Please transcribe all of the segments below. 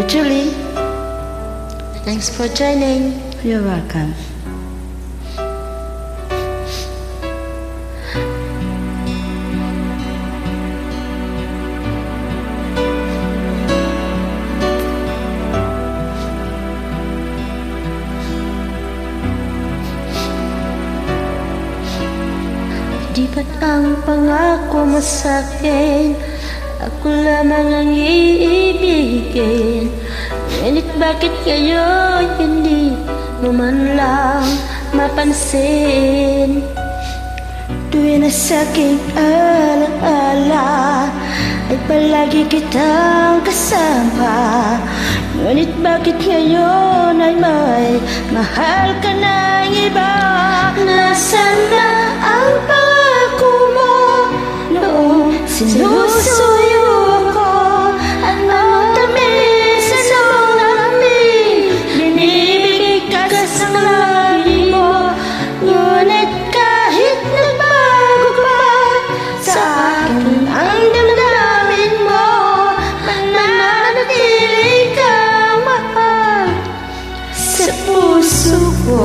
Julie, thanks for joining. You're welcome. Di ba't ang pangako mo sa'kin ako lamang ang iibigin? Ngunit bakit ngayon hindi mo man lang mapansin? Tuwing nasa aking alaala ay palagi kitang kasama. Ngunit bakit ngayon ay may mahal ka ng iba? Nasaan na ang pangako mo noong sinusuyo ako? Anong tamis, anong lamig binibigkas ng labi mo? Ngunit kahit nagbago pa sa akin ang damdamin mo, mananatili kang mahal sa puso ko.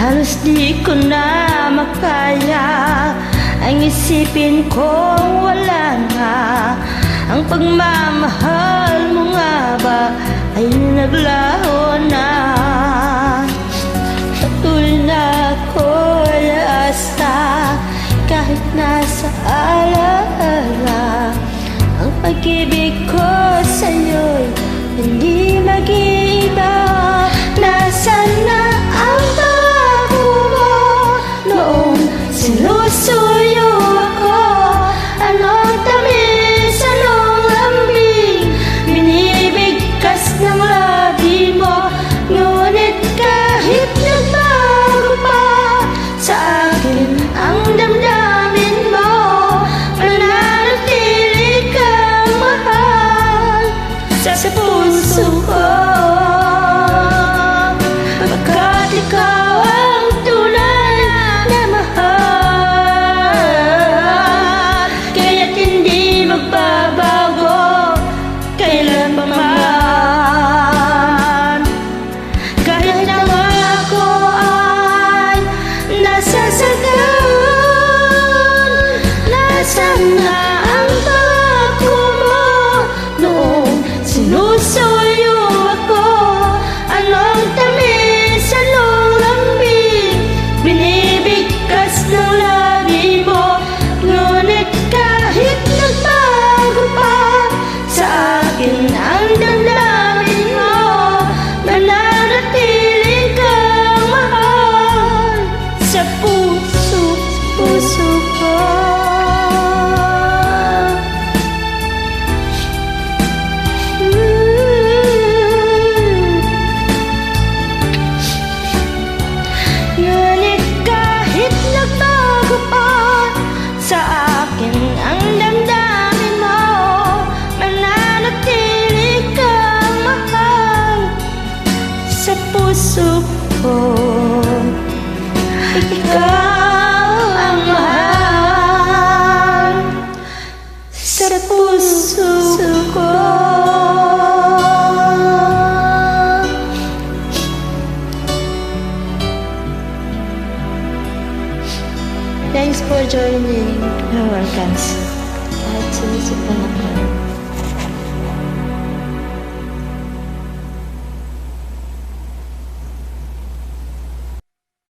Halos di ko na makaya ang isipin kong wala na ang pagmamahal mo nga ba ay naglaho na. Patuloy na ako'y asa kahit nasa alaala ang pag-ibig ko sa'yo'y hindi mag-iiba. Nasaan na ang sinusuyo ako? Anong tamis, anong lambing binibigkas ng labi mo? Ngunit kahit nagbago pa sa akin ang damdamin mo, mananatili kang mahal sa puso ko. Pagkat ikaw ang tunay na mahal, kaya't hindi magbabago kailan pa man. Kahit na ako ay nasasagan, nasaan na ang pangako mo noong sinusuyo ako? Anong tamis, anong lambing binibigkas ng labi mo? Ngunit kahit nagbago pa sa akin ang damdamin mo, mananatili kang mahal sa puso ko. Ngunit kahit nagbago pa sa akin ang damdamin mo, mananatili kang mahal sa puso ko. Ikaw ang mahal sa puso ko. Thanks for joining. You're welcome. Kahit sinisip na ako.